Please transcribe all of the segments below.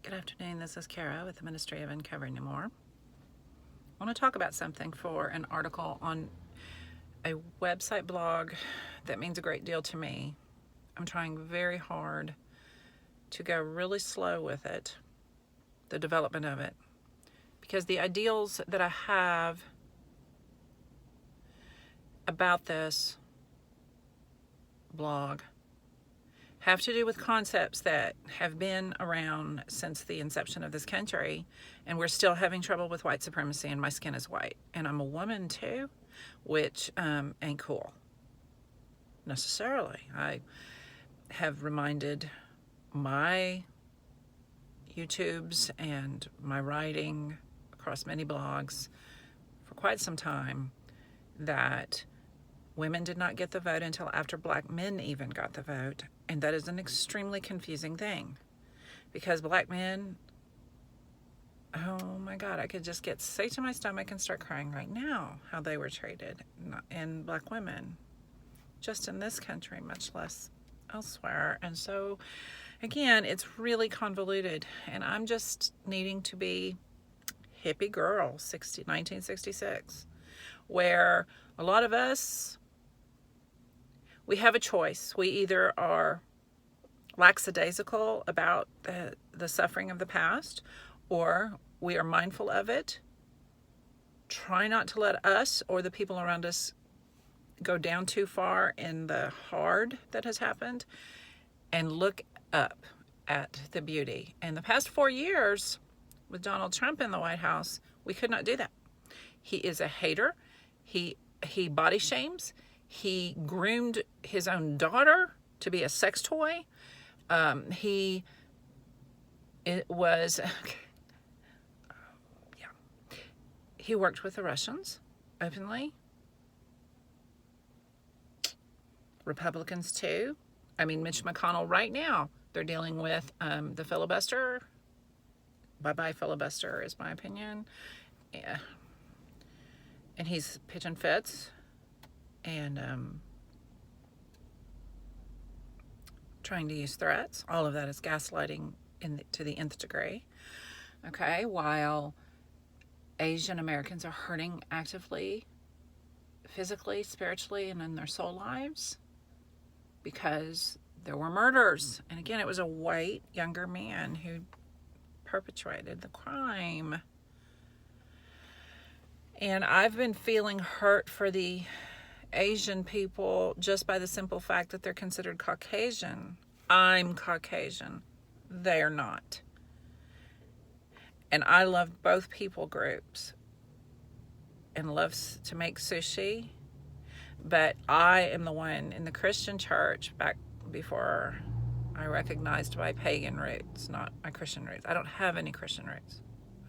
Good afternoon, this is Kara with the Ministry of Uncovering No More. I want to talk about something for an article on a website blog that means a great deal to me. I'm trying very hard to go really slow with it, the development of it, because the ideals that I have about this blog have to do with concepts that have been around since the inception of this country, and we're still having trouble with white supremacy, and my skin is white, and I'm a woman too, which ain't cool necessarily. I have reminded my YouTubes and my writing across many blogs for quite some time that women did not get the vote until after black men even got the vote. And that is an extremely confusing thing, because black men, oh my God, I could just get sick to my stomach and start crying right now how they were treated, and black women, just in this country, much less elsewhere. And so again, it's really convoluted, and I'm just needing to be hippie girl 1966, where a lot of us, we have a choice. We either are lackadaisical about the suffering of the past, or we are mindful of it, try not to let us or the people around us go down too far in the hard that has happened, and look up at the beauty. And the past 4 years with Donald Trump in the White House, we could not do that. He is a hater. He body shames. He groomed his own daughter to be a sex toy. He worked with the Russians openly. Republicans too. I mean, Mitch McConnell right now, they're dealing with the filibuster. Bye-bye filibuster is my opinion. Yeah. And he's pitching fits and trying to use threats. All of that is gaslighting to the nth degree. Okay, while Asian Americans are hurting actively, physically, spiritually, and in their soul lives, because there were murders. And again, it was a white, younger man who perpetrated the crime. And I've been feeling hurt for the Asian people just by the simple fact that they're considered Caucasian. I'm Caucasian. They're not. And I love both people groups and love to make sushi. But I am the one in the Christian church back before I recognized my pagan roots, not my Christian roots. I don't have any Christian roots.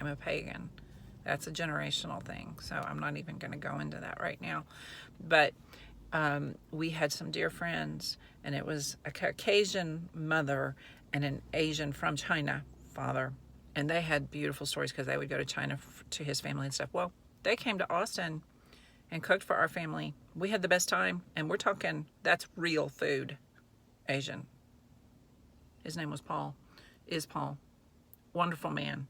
I'm a pagan. That's a generational thing, so I'm not even going to go into that right now. But we had some dear friends, and it was a Caucasian mother and an Asian from China father. And they had beautiful stories because they would go to China to his family and stuff. Well, they came to Austin and cooked for our family. We had the best time, and we're talking, that's real food, Asian. His name was Paul, is Paul. Wonderful man.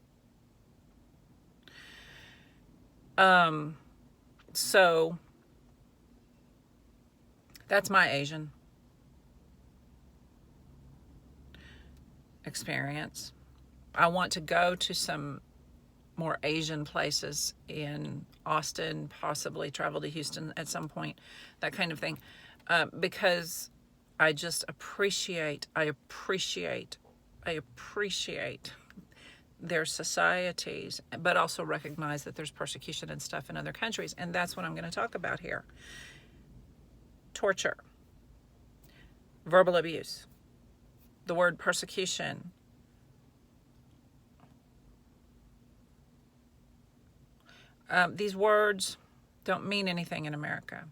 So that's my Asian experience. I want to go to some more Asian places in Austin, possibly travel to Houston at some point, that kind of thing, because I just appreciate their societies, but also recognize that there's persecution and stuff in other countries. And that's what I'm going to talk about here. Torture, verbal abuse, the word persecution. These words don't mean anything in America,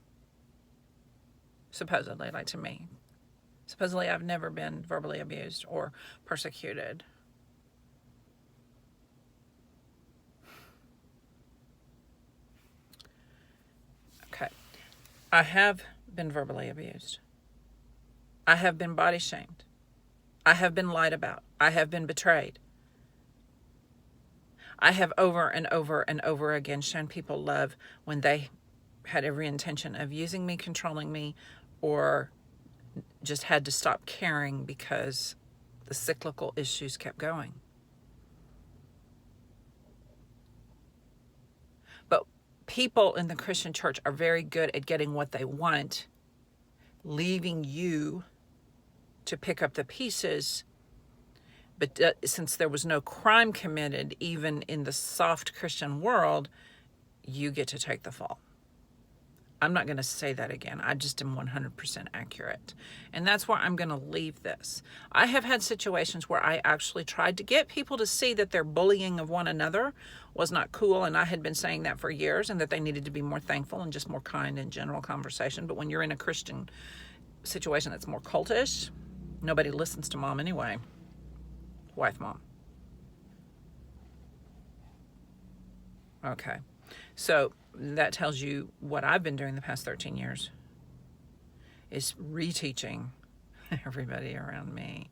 supposedly, like to me. Supposedly I've never been verbally abused or persecuted. Okay. I have been verbally abused. I have been body shamed. I have been lied about. I have been betrayed. I have over and over and over again shown people love when they had every intention of using me, controlling me, or just had to stop caring because the cyclical issues kept going. But people in the Christian church are very good at getting what they want, leaving you to pick up the pieces. But since there was no crime committed, even in the soft Christian world, you get to take the fall. I'm not going to say that again. I just am 100% accurate. And that's where I'm going to leave this. I have had situations where I actually tried to get people to see that their bullying of one another was not cool. And I had been saying that for years, and that they needed to be more thankful and just more kind in general conversation. But when you're in a Christian situation that's more cultish, nobody listens to mom anyway. Wife, mom. Okay. So that tells you what I've been doing the past 13 years is reteaching everybody around me.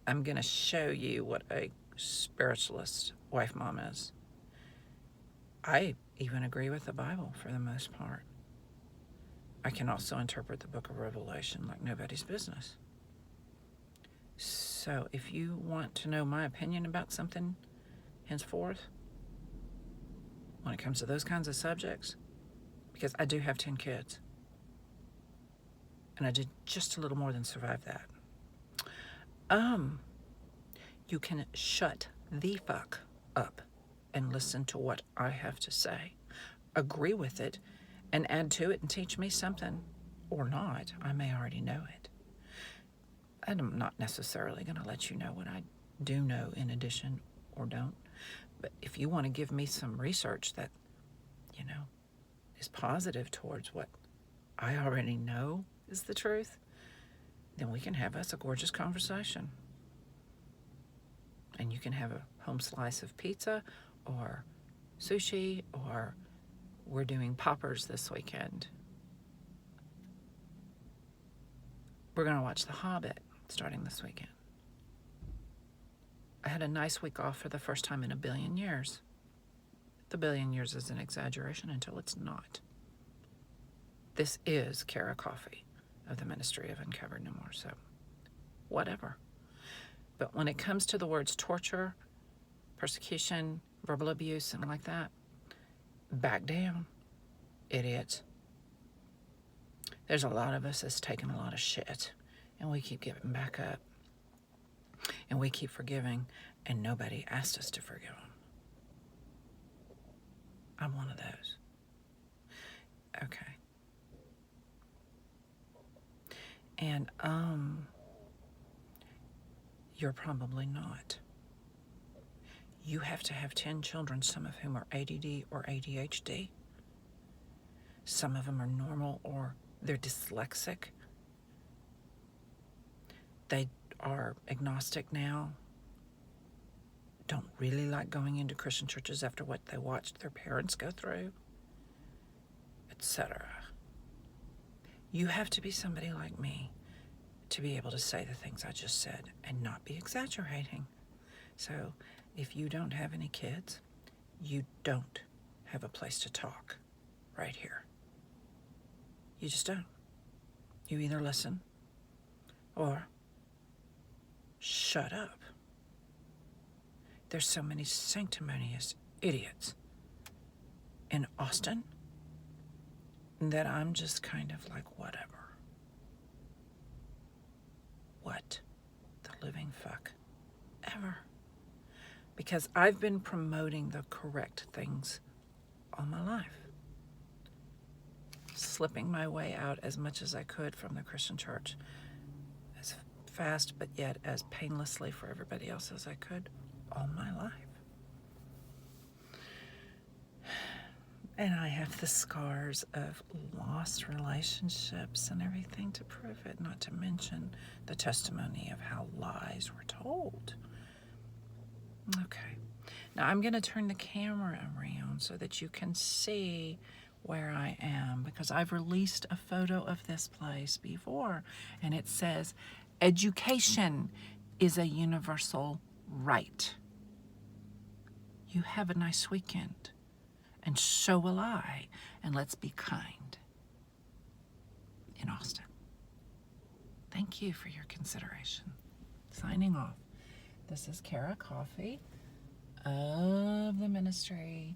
I'm going to show you what a spiritualist wife, mom is. I even agree with the Bible for the most part. I can also interpret the book of Revelation like nobody's business. So if you want to know my opinion about something henceforth, when it comes to those kinds of subjects, because I do have 10 kids, and I did just a little more than survive that. You can shut the fuck up and listen to what I have to say, agree with it, and add to it and teach me something, or not. I may already know it. And I'm not necessarily going to let you know what I do know in addition or don't. But if you want to give me some research that, is positive towards what I already know is the truth, then we can have us a gorgeous conversation. And you can have a home slice of pizza or sushi, or we're doing poppers this weekend. We're going to watch The Hobbit starting this weekend. I had a nice week off for the first time in a billion years. The billion years is an exaggeration until it's not. This is Beaty-Coffey of the Ministry of Uncovered No More, so whatever. But when it comes to the words torture, persecution, verbal abuse, and like that, back down, idiots. There's a lot of us that's taken a lot of shit, and we keep getting back up, and we keep forgiving, and nobody asked us to forgive them. I'm one of those. Okay. And, you're probably not. You have to have 10 children, some of whom are ADD or ADHD. Some of them are normal or they're dyslexic. They are agnostic now. Don't really like going into Christian churches after what they watched their parents go through, etc. You have to be somebody like me to be able to say the things I just said and not be exaggerating. So if you don't have any kids, you don't have a place to talk right here. You just don't. You either listen or shut up. There's so many sanctimonious idiots in Austin that I'm just kind of like, whatever. What the living fuck ever. Because I've been promoting the correct things all my life. Slipping my way out as much as I could from the Christian church. As fast, but yet as painlessly for everybody else as I could all my life. And I have the scars of lost relationships and everything to prove it, not to mention the testimony of how lies were told. Okay. Now I'm going to turn the camera around so that you can see where I am, because I've released a photo of this place before, and it says, education is a universal right. you have a nice weekend. And so will I. And let's be kind in Austin. Thank you for your consideration. Signing off. This is Beaty-Coffey of the ministry